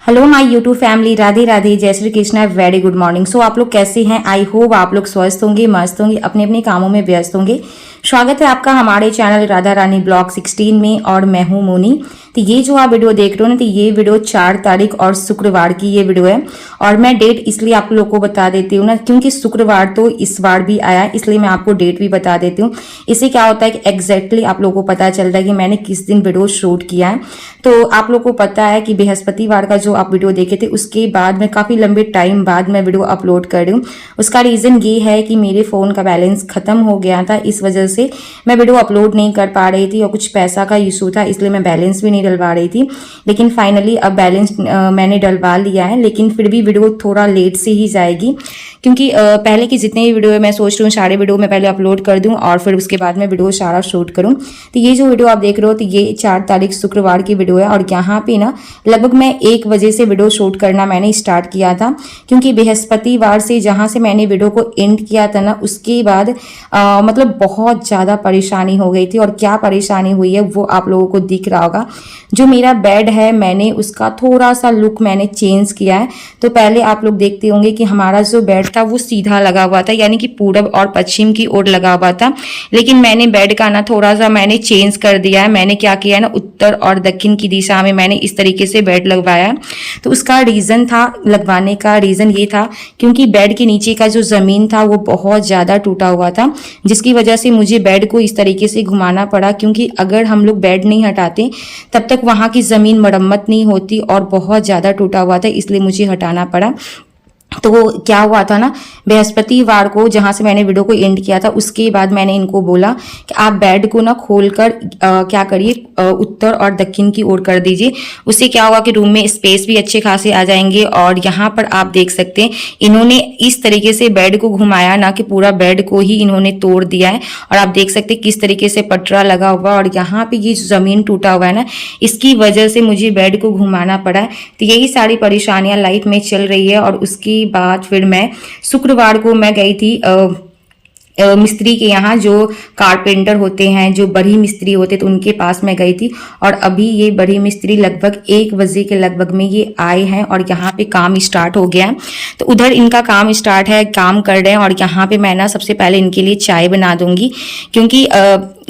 Hello my YouTube family, Radhe Radhe, जय Shri Krishna, very good morning. So आप लोग कैसे हैं? आई होप आप लोग स्वस्थ होंगे, मस्त होंगे, अपने अपने कामों में व्यस्त होंगे। स्वागत है आपका हमारे चैनल राधा रानी ब्लॉग 16 में और मैं हूं मोनी। तो ये जो आप वीडियो देख रहे हो ना, तो ये वीडियो 4 तारीख और शुक्रवार की ये वीडियो है। और मैं डेट इसलिए आप लोग को बता देती हूँ ना, क्योंकि शुक्रवार तो इस बार भी आया, इसलिए मैं आपको डेट भी बता देती हूँ। इससे क्या होता है कि एग्जैक्टली आप लोगों को पता चलता है कि मैंने किस दिन वीडियो शूट किया है। तो आप लोग को पता है कि बृहस्पतिवार का जो आप वीडियो देखे थे, उसके बाद मैं काफ़ी लंबे टाइम बाद मैं वीडियो अपलोड कर रही हूँ। उसका रीज़न ये है कि मेरे फ़ोन का बैलेंस ख़त्म हो गया था, इस वजह से मैं वीडियो अपलोड नहीं कर पा रही थी और कुछ पैसा का इशू था, इसलिए मैं बैलेंस भी नहीं डलवा रही थी। लेकिन फाइनली अब बैलेंस मैंने डलवा लिया है, लेकिन फिर भी वीडियो थोड़ा लेट से ही जाएगी, क्योंकि पहले की जितने भी वीडियो है मैं सोच रही हूँ सारे वीडियो मैं पहले अपलोड कर दूँ और फिर उसके बाद मैं वीडियो सारा शूट करूँ। तो ये जो वीडियो आप देख रहे हो, तो ये 4 तारीख शुक्रवार की वीडियो है। और यहाँ पे ना लगभग मैं 1 बजे से वीडियो शूट करना मैंने स्टार्ट किया था, क्योंकि बृहस्पतिवार से जहाँ से मैंने वीडियो को एंड किया था ना, उसके बाद मतलब बहुत ज़्यादा परेशानी हो गई थी। और क्या परेशानी हुई है वो आप लोगों को दिख रहा होगा। जो मेरा बेड है, मैंने उसका थोड़ा सा लुक मैंने चेंज किया है। तो पहले आप लोग देखते होंगे कि हमारा जो बेड था वो सीधा लगा हुआ था, यानी कि पूरब और पश्चिम की ओर लगा हुआ था। लेकिन मैंने बेड का ना थोड़ा सा मैंने चेंज कर दिया है। मैंने क्या किया है ना, उत्तर और दक्षिण की दिशा में मैंने इस तरीके से बेड लगवाया। तो उसका रीज़न था, लगवाने का रीज़न ये था क्योंकि बेड के नीचे का जो ज़मीन था वो बहुत ज़्यादा टूटा हुआ था, जिसकी वजह से मुझे बेड को इस तरीके से घुमाना पड़ा। क्योंकि अगर हम लोग बेड नहीं हटाते तब तक वहाँ की ज़मीन मरम्मत नहीं होती और बहुत ज़्यादा टूटा हुआ था, इसलिए मुझे हटाना पड़ा। तो वो क्या हुआ था ना, बृहस्पतिवार को जहाँ से मैंने वीडियो को एंड किया था, उसके बाद मैंने इनको बोला कि आप बेड को ना खोलकर क्या करिए, उत्तर और दक्षिण की ओर कर दीजिए। उससे क्या होगा कि रूम में स्पेस भी अच्छे खासे आ जाएंगे। और यहाँ पर आप देख सकते हैं इन्होंने इस तरीके से बेड को घुमाया ना, कि पूरा बेड को ही इन्होंने तोड़ दिया है। और आप देख सकते हैं किस तरीके से पटरा लगा हुआ, और यहाँ पे ये जमीन टूटा हुआ है ना, इसकी वजह से मुझे बेड को घुमाना पड़ा है। तो यही सारी परेशानियां लाइफ में चल रही है। और उसकी बाद फिर मैं शुक्रवार को मैं गई थी मिस्त्री के यहाँ, जो कारपेंटर होते हैं, जो बड़ी मिस्त्री होते, तो उनके पास मैं गई थी। और अभी ये बड़ी मिस्त्री लगभग 1 बजे के लगभग में ये आए हैं और यहाँ पे काम स्टार्ट हो गया है। तो उधर इनका काम स्टार्ट है, काम कर रहे हैं। और यहाँ पे मैं ना सबसे पहले इनके लिए चाय बना दूंगी, क्योंकि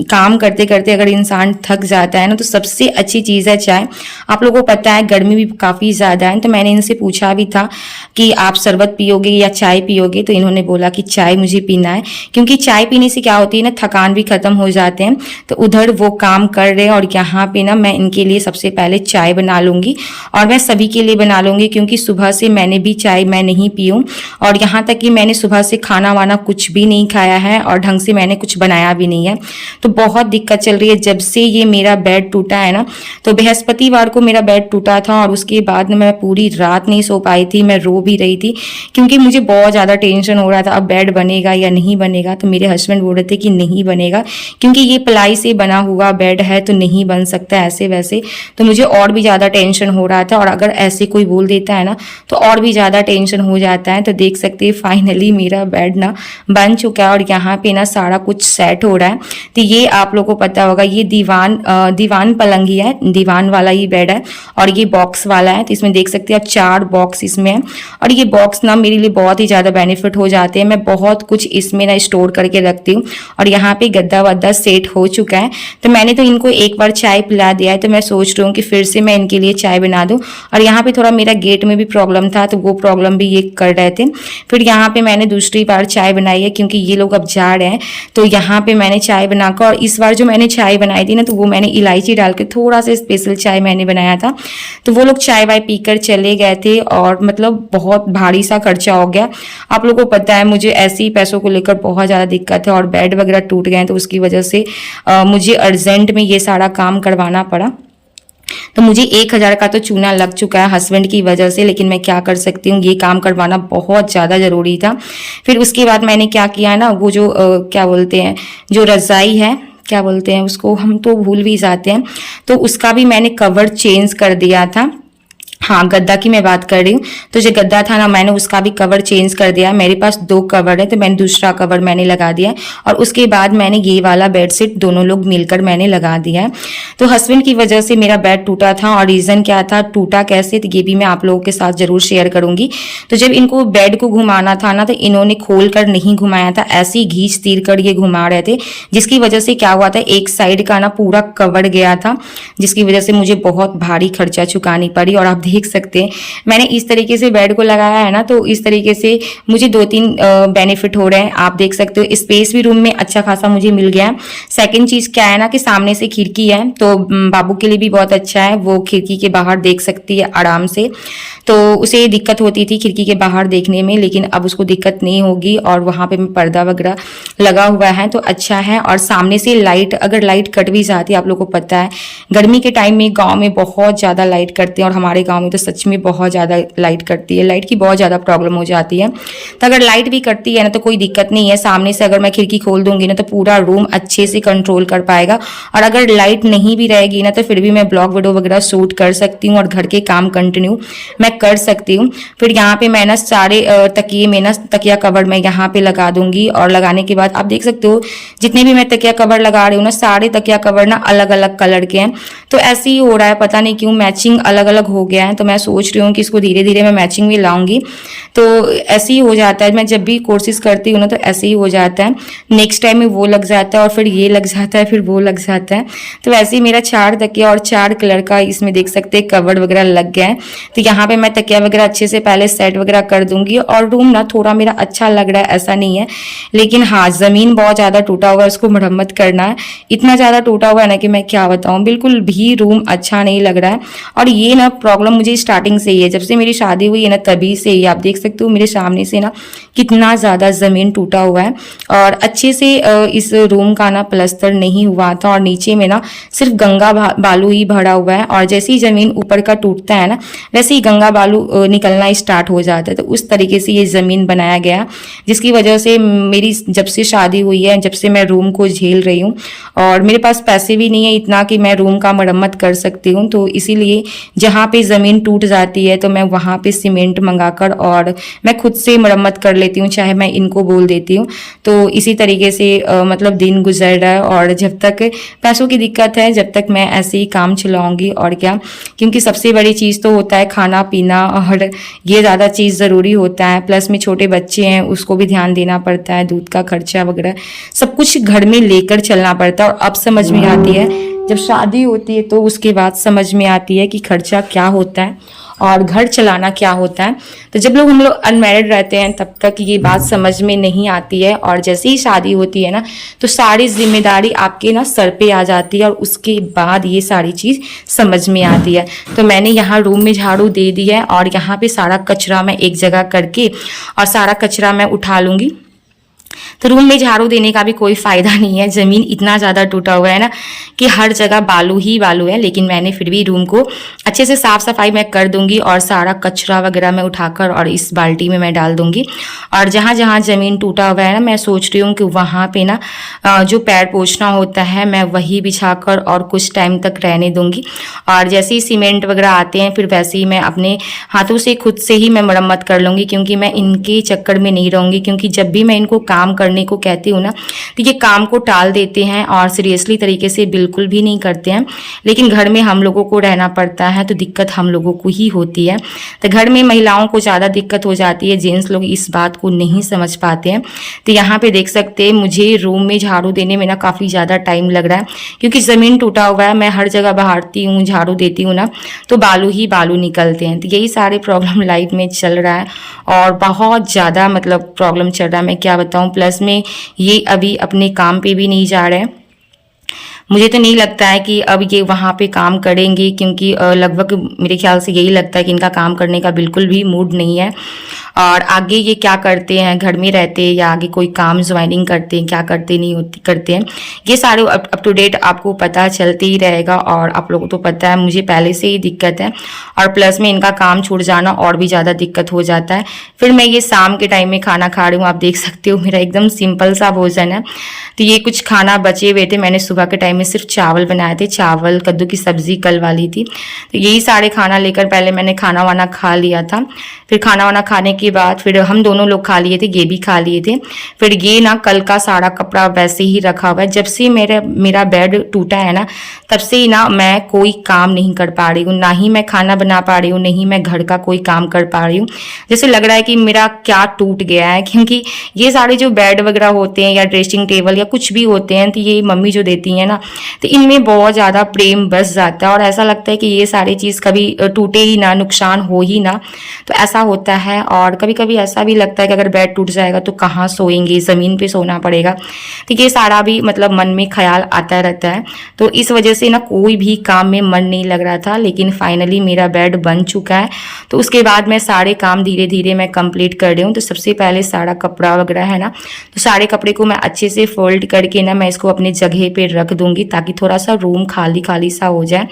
काम करते करते अगर इंसान थक जाता है ना, तो सबसे अच्छी चीज़ है चाय। आप लोगों को पता है गर्मी भी काफ़ी ज़्यादा है, तो मैंने इनसे पूछा भी था कि आप शरबत पियोगे या चाय पियोगे, तो इन्होंने बोला कि चाय मुझे पीना है, क्योंकि चाय पीने से क्या होती है ना, थकान भी खत्म हो जाते हैं। तो उधर वो काम कर रहे हैं और यहाँ पे ना मैं इनके लिए सबसे पहले चाय बना लूँगी। और मैं सभी के लिए बना लूँगी, क्योंकि सुबह से मैंने भी चाय मैं नहीं पी हूँ। और यहाँ तक कि मैंने सुबह से खाना वाना कुछ भी नहीं खाया है और ढंग से मैंने कुछ बनाया भी नहीं है। तो बहुत दिक्कत चल रही है जब से ये मेरा बेड टूटा है ना। तो बृहस्पतिवार को मेरा बेड टूटा था और उसके बाद मैं पूरी रात नहीं सो पाई थी, मैं रो भी रही थी, क्योंकि मुझे बहुत ज़्यादा टेंशन हो रहा था अब बेड बनेगा या नहीं बनेगा। तो मेरे हस्बैंड बोल रहे थे कि नहीं बनेगा, क्योंकि ये प्लाई से बना हुआ बेड है, तो नहीं बन सकता ऐसे वैसे। तो मुझे और भी ज़्यादा टेंशन हो रहा था, और अगर ऐसे कोई बोल देता है ना तो और भी ज़्यादा टेंशन हो जाता है। तो देख सकते हैं फाइनली मेरा बेड ना बन चुका है और यहाँ पे ना सारा कुछ सेट हो रहा है। तो ये आप लोगों को पता होगा, ये दीवान पलंग ही है, दीवान वाला ही बेड है और ये बॉक्स वाला है। तो इसमें देख सकते हैं आप 4 बॉक्स इसमें है। और ये बॉक्स ना मेरे लिए बहुत ही ज़्यादा बेनिफिट हो जाते हैं, मैं बहुत कुछ इसमें ना स्टोर करके रखती हूँ। और यहाँ पे गद्दा वद्दा सेट हो चुका है। तो मैंने तो इनको एक बार चाय पिला दिया है, तो मैं सोच रही हूँ कि फिर से मैं इनके लिए चाय बना दूँ। और यहाँ पे थोड़ा मेरा गेट में भी प्रॉब्लम था, तो वो प्रॉब्लम भी ये कर रहे थे। फिर यहाँ पे मैंने दूसरी बार चाय बनाई है, क्योंकि ये लोग अब जा रहे हैं। तो यहाँ पे मैंने चाय बनाकर, और इस बार जो मैंने चाय बनाई थी ना, तो वो मैंने इलायची डाल के थोड़ा सा स्पेशल चाय मैंने बनाया था। तो वो लोग चाय वाय पीकर चले गए थे और मतलब बहुत भारी सा खर्चा हो गया। आप लोगों को पता है मुझे ऐसे ही पैसों को लेकर बहुत ज़्यादा दिक्कत है, और बेड वगैरह टूट गए, तो उसकी वजह से मुझे अर्जेंट में ये सारा काम करवाना पड़ा। तो मुझे 1000 का तो चूना लग चुका है हस्बैंड की वजह से, लेकिन मैं क्या कर सकती हूँ, ये काम करवाना बहुत ज़्यादा ज़रूरी था। फिर उसके बाद मैंने क्या किया ना, वो जो क्या बोलते हैं, जो रज़ाई है, क्या बोलते हैं उसको, हम तो भूल भी जाते हैं, तो उसका भी मैंने कवर चेंज कर दिया था। हाँ, गद्दा की मैं बात कर रही हूँ। तो जो गद्दा था ना, मैंने उसका भी कवर चेंज कर दिया। मेरे पास 2 कवर है, तो मैंने दूसरा कवर मैंने लगा दिया है और उसके बाद मैंने ये वाला बेडशीट दोनों लोग मिलकर मैंने लगा दिया है। तो हस्बैंड की वजह से मेरा बेड टूटा था और रीज़न क्या था, टूटा कैसे, तो ये भी मैं आप लोगों के साथ ज़रूर शेयर करूँगी। तो जब इनको बेड को घुमाना था ना, तो इन्होंने खोल कर नहीं घुमाया था, ऐसे ही घींच तीर कर ये घुमा रहे थे, जिसकी वजह से क्या हुआ था, एक साइड का ना पूरा कवर गया था, जिसकी वजह से मुझे बहुत भारी खर्चा चुकानी पड़ी। और आप देख सकते हैं मैंने इस तरीके से बेड को लगाया है ना, तो इस तरीके से मुझे 2-3 बेनिफिट हो रहे हैं। आप देख सकते हो स्पेस भी रूम में अच्छा खासा मुझे मिल गया है। सेकंड चीज क्या है ना कि सामने से खिड़की है, तो बाबू के लिए भी बहुत अच्छा है, वो खिड़की के बाहर देख सकती है आराम से। तो उसे दिक्कत होती थी खिड़की के बाहर देखने में, लेकिन अब उसको दिक्कत नहीं होगी और वहां पे पर्दा वगैरह लगा हुआ है तो अच्छा है। और सामने से लाइट, अगर लाइट कट भी जाती है, आप लोगों को पता है गर्मी के टाइम में गांव में बहुत ज्यादा लाइट कटते हैं और हमारे गांव में तो सच में बहुत ज्यादा लाइट कटती है, लाइट की बहुत ज्यादा प्रॉब्लम हो जाती है। तो अगर लाइट भी कटती है ना तो कोई दिक्कत नहीं है, सामने से अगर मैं खिड़की खोल दूंगी ना तो पूरा रूम अच्छे से कंट्रोल कर पाएगा। और अगर लाइट नहीं भी रहेगी ना तो फिर भी मैं ब्लॉग वीडियो वगैरह शूट कर सकती हूँ और घर के काम कंटिन्यू मैं कर सकती हूँ। फिर यहाँ पे मैं ना सारे तकिए में ना तकिया कवर मैं यहाँ पे लगा दूंगी और लगाने के बाद आप देख सकते हो जितने भी मैं तकिया कवर लगा रही हूँ ना, सारे तकिया कवर ना अलग अलग कलर के हैं। तो ऐसे ही हो रहा है, पता नहीं क्यों मैचिंग अलग अलग हो गया है। तो मैं सोच रही हूँ कि इसको धीरे धीरे मैं मैचिंग भी लाऊंगी। तो ऐसे ही हो जाता है, मैं जब भी कोर्सेज करती हूँ ना तो ऐसे ही हो जाता है, नेक्स्ट टाइम में वो लग जाता है और फिर ये लग जाता है, फिर वो लग जाता है। तो वैसे ही मेरा 4 तकिया और 4 कलर का इसमें देख सकते हैं कवर वगैरह लग गया है। तो यहाँ पे मैं तकिया वगैरह अच्छे से पहले सेट वगैरह कर दूंगी। और रूम ना थोड़ा मेरा अच्छा लग रहा है, ऐसा नहीं है, लेकिन हाँ जमीन बहुत ज्यादा टूटा हुआ है, उसको मरम्मत करना है। इतना ज्यादा टूटा हुआ है ना कि मैं क्या बताऊं, बिल्कुल भी रूम अच्छा नहीं लग रहा है। और ये ना प्रॉब्लम मुझे स्टार्टिंग से ही है, जब से मेरी शादी हुई है ना तभी से ही। आप देख सकते हो मेरे सामने से ना कितना ज्यादा जमीन टूटा हुआ है और अच्छे से इस रूम का ना प्लस्तर नहीं हुआ था और नीचे में ना सिर्फ गंगा बालू ही भरा हुआ है। और जैसे ही जमीन ऊपर का टूटता है ना वैसे ही गंगा बालू निकलना स्टार्ट हो जाता है। तो उस तरीके से ये जमीन बनाया गया, जिसकी वजह से मेरी जब से शादी हुई है, जब से मैं रूम को झेल रही हूँ और मेरे पास पैसे भी नहीं है इतना कि मैं रूम का मरम्मत कर सकती हूँ। तो इसीलिए जहाँ पे जमीन टूट जाती है तो मैं वहां पे सीमेंट मंगाकर और मैं खुद से मरम्मत कर लेती हूँ, चाहे मैं इनको बोल देती हूँ। तो इसी तरीके से मतलब दिन गुजर रहा है और जब तक पैसों की दिक्कत है जब तक मैं ऐसे ही काम चलाऊंगी। और क्या, क्योंकि सबसे बड़ी चीज तो होता है खाना पीना और ये ज्यादा चीज जरूरी होता है। प्लस में छोटे बच्चे हैं, उसको भी ध्यान देना पड़ता है, दूध का खर्चा वगैरह सब कुछ घर में लेकर चलना पड़ता है। और अब समझ में आती है, जब शादी होती है तो उसके बाद समझ में आती है कि खर्चा क्या होता है और घर चलाना क्या होता है। तो जब हम लोग अनमैरिड रहते हैं तब तक ये बात समझ में नहीं आती है और जैसे ही शादी होती है ना तो सारी जिम्मेदारी आपके ना सर पे आ जाती है और उसके बाद ये सारी चीज़ समझ में आती है। तो मैंने यहाँ रूम में झाड़ू दे दी है और यहाँ पे सारा कचरा मैं एक जगह करके और सारा कचरा मैं उठा लूँगी। तो रूम में झाड़ू देने का भी कोई फायदा नहीं है, जमीन इतना ज़्यादा टूटा हुआ है ना कि हर जगह बालू ही बालू है। लेकिन मैंने फिर भी रूम को अच्छे से साफ सफाई मैं कर दूंगी और सारा कचरा वगैरह मैं उठाकर और इस बाल्टी में मैं डाल दूंगी। और जहाँ जहाँ जमीन टूटा हुआ है ना मैं सोच रही हूँ कि वहाँ पे ना जो पैर पोछना होता है मैं वही बिछाकर और कुछ टाइम तक रहने दूंगी। और जैसे ही सीमेंट वगैरह आते हैं फिर वैसे ही मैं अपने हाथों से खुद से ही मैं मरम्मत कर लूँगी, क्योंकि मैं इनके चक्कर में नहीं रहूँगी। क्योंकि जब भी मैं इनको काम करने को कहती हूँ ना तो ये काम को टाल देते हैं और सीरियसली तरीके से बिल्कुल भी नहीं करते हैं। लेकिन घर में हम लोगों को रहना पड़ता है तो दिक्कत हम लोगों को ही होती है। तो घर में महिलाओं को ज़्यादा दिक्कत हो जाती है, जेंट्स लोग इस बात को नहीं समझ पाते हैं। तो यहाँ पे देख सकते हैं मुझे रूम में झाड़ू देने में ना काफ़ी ज़्यादा टाइम लग रहा है, क्योंकि ज़मीन टूटा हुआ है। मैं हर जगह बहारती हूँ, झाड़ू देती हूँ ना तो बालू ही बालू निकलते हैं। तो यही सारे प्रॉब्लम लाइफ में चल रहा है और बहुत ज़्यादा मतलब प्रॉब्लम चल रहा है, मैं क्या बताऊँ। प्लस में ये अभी अपने काम पे भी नहीं जा रहे हैं। मुझे तो नहीं लगता है कि अब ये वहाँ पे काम करेंगे, क्योंकि लगभग मेरे ख्याल से यही लगता है कि इनका काम करने का बिल्कुल भी मूड नहीं है। और आगे ये क्या करते हैं, घर में रहते हैं या आगे कोई काम ज्वाइनिंग करते हैं, क्या करते नहीं होते करते हैं, ये सारे अप टू डेट आपको पता चलते ही रहेगा। और आप लोगों को तो पता है मुझे पहले से ही दिक्कत है और प्लस में इनका काम छूट जाना और भी ज़्यादा दिक्कत हो जाता है। फिर मैं ये शाम के टाइम में खाना खा रही हूँ, आप देख सकते हो मेरा एकदम सिंपल सा भोजन है। तो ये कुछ खाना बचे हुए थे, मैंने सुबह के टाइम में सिर्फ चावल बनाए थे, चावल कद्दू की सब्जी कल वाली थी। तो यही सारे खाना लेकर पहले मैंने खाना वाना खा लिया था। फिर खाना वाना खाने के बाद फिर हम दोनों लोग खा लिए थे, ये भी खा लिए थे। फिर ये ना कल का सारा कपड़ा वैसे ही रखा हुआ है। जब से मेरा बेड टूटा है ना, तब से ही ना मैं कोई काम नहीं कर पा रही हूँ, ना ही मैं खाना बना पा रही हूँ, नहीं मैं घर का कोई काम कर पा रही हूँ। जैसे लग रहा है कि मेरा क्या टूट गया है, क्योंकि ये सारे जो बेड वगैरह होते हैं या ड्रेसिंग टेबल या कुछ भी होते हैं, तो ये मम्मी जो देती हैं ना, तो इनमें बहुत ज़्यादा प्रेम बस जाता है और ऐसा लगता है कि ये सारी चीज़ कभी टूटे ही ना, नुकसान हो ही ना। तो ऐसा होता है। और कभी कभी ऐसा भी लगता है कि अगर बेड टूट जाएगा तो कहाँ सोएंगे, ज़मीन पे सोना पड़ेगा। तो ये सारा भी मतलब मन में ख्याल आता रहता है। तो इस वजह से ना कोई भी काम में मन नहीं लग रहा था। लेकिन फाइनली मेरा बेड बन चुका है, तो उसके बाद मैं सारे काम धीरे धीरे मैं कंप्लीट कर रही हूँ। तो सबसे पहले सारा कपड़ा वगैरह है ना, तो सारे कपड़े को मैं अच्छे से फोल्ड करके ना मैं इसको अपनी जगह पे रख दूंगी, ताकि थोड़ा सा रूम खाली खाली सा हो जाए।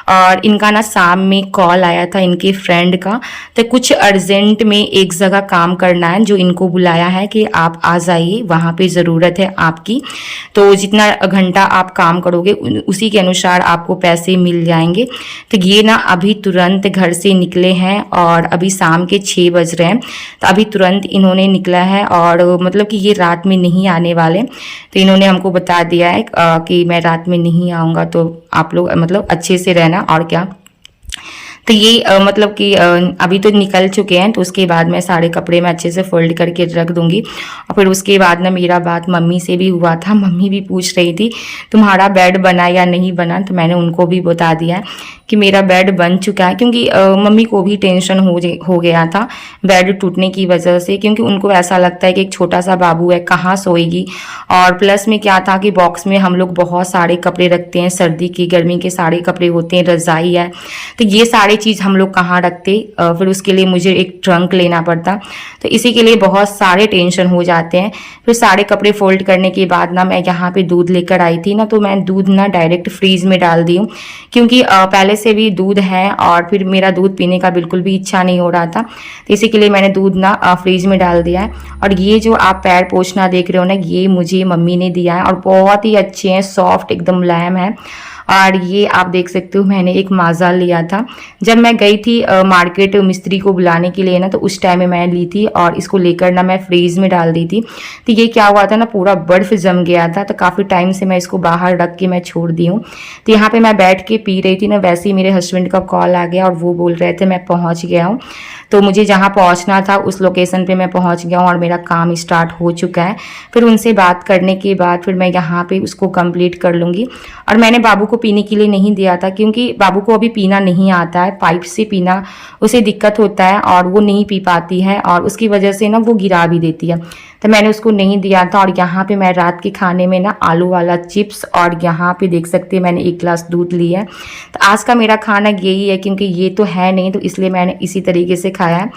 और इनका ना शाम में कॉल आया था इनके फ्रेंड का, तो कुछ अर्जेंट में एक जगह काम करना है, जो इनको बुलाया है कि आप आ जाइए, वहाँ पे ज़रूरत है आपकी। तो जितना घंटा आप काम करोगे उसी के अनुसार आपको पैसे मिल जाएंगे। तो ये ना अभी तुरंत घर से निकले हैं और अभी शाम के 6 बज रहे हैं। तो अभी तुरंत इन्होंने निकला है और मतलब कि ये रात में नहीं आने वाले। तो इन्होंने हमको बता दिया है कि मैं रात में नहीं आऊँगा, तो आप लोग मतलब अच्छे से रहना। और क्या, तो ये मतलब कि अभी तो निकल चुके हैं। तो उसके बाद मैं सारे कपड़े मैं अच्छे से फोल्ड करके रख दूंगी। और फिर उसके बाद ना मेरा बात मम्मी से भी हुआ था। मम्मी भी पूछ रही थी तुम्हारा बेड बना या नहीं बना, तो मैंने उनको भी बता दिया कि मेरा बेड बन चुका है। क्योंकि मम्मी को भी टेंशन हो गया था बेड टूटने की वजह से, क्योंकि उनको ऐसा लगता है कि एक छोटा सा बाबू है, कहाँ सोएगी। और प्लस में क्या था कि बॉक्स में हम लोग बहुत सारे कपड़े रखते हैं, सर्दी की गर्मी के सारे कपड़े होते हैं, रजाई है, तो ये सारे चीज़ हम लोग कहाँ रखते। फिर उसके लिए मुझे एक ट्रंक लेना पड़ता, तो इसी के लिए बहुत सारे टेंशन हो जाते हैं। फिर सारे कपड़े फोल्ड करने के बाद ना मैं यहाँ पे दूध लेकर आई थी ना, तो मैं दूध ना डायरेक्ट फ्रीज में डाल दी हूँ, क्योंकि पहले से भी दूध है और फिर मेरा दूध पीने का बिल्कुल भी इच्छा नहीं हो रहा था। तो इसी के लिए मैंने दूध ना फ्रीज में डाल दिया है। और ये जो आप पैर पोछना देख रहे हो ना, ये मुझे मम्मी ने दिया है और बहुत ही अच्छे हैं, सॉफ्ट एकदम मुलायम है। और ये आप देख सकते हो मैंने एक माजा लिया था जब मैं गई थी मार्केट मिस्त्री को बुलाने के लिए ना, तो उस टाइम में मैं ली थी और इसको लेकर ना मैं फ्रीज में डाल दी थी। तो ये क्या हुआ था ना, पूरा बर्फ जम गया था, तो काफ़ी टाइम से मैं इसको बाहर रख के मैं छोड़ दी हूँ। तो यहाँ पे मैं बैठ के पी रही थी ना, वैसे ही मेरे हस्बैंड का कॉल आ गया और वो बोल रहे थे मैं पहुँच गया हूँ। तो मुझे जहाँ पहुँचना था उस लोकेशन पे मैं पहुँच गया हूँ और मेरा काम स्टार्ट हो चुका है। फिर उनसे बात करने के बाद फिर मैं यहाँ पे उसको कंप्लीट कर लूँगी। और मैंने बाबू को पीने के लिए नहीं दिया था, क्योंकि बाबू को अभी पीना नहीं आता है, पाइप से पीना उसे दिक्कत होता है और वो नहीं पी पाती है और उसकी वजह से ना वो गिरा भी देती है। तो मैंने उसको नहीं दिया था। और यहाँ पे मैं रात के खाने में ना आलू वाला चिप्स और यहाँ पे देख सकते हैं मैंने 1 गिलास दूध लिया है। तो आज का मेरा खाना यही है, क्योंकि ये तो है नहीं, तो इसलिए मैंने इसी तरीके से खाया है।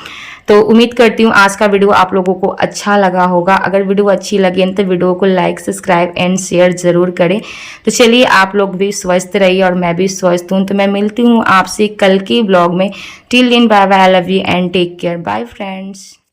तो उम्मीद करती हूँ आज का वीडियो आप लोगों को अच्छा लगा होगा। अगर वीडियो अच्छी लगे तो वीडियो को लाइक, सब्सक्राइब एंड शेयर जरूर करें। तो चलिए, आप लोग भी स्वस्थ रहिए और मैं भी स्वस्थ हूँ। तो मैं मिलती हूँ आपसे कल के ब्लॉग में। Till then bye bye, I love you and take care, bye friends.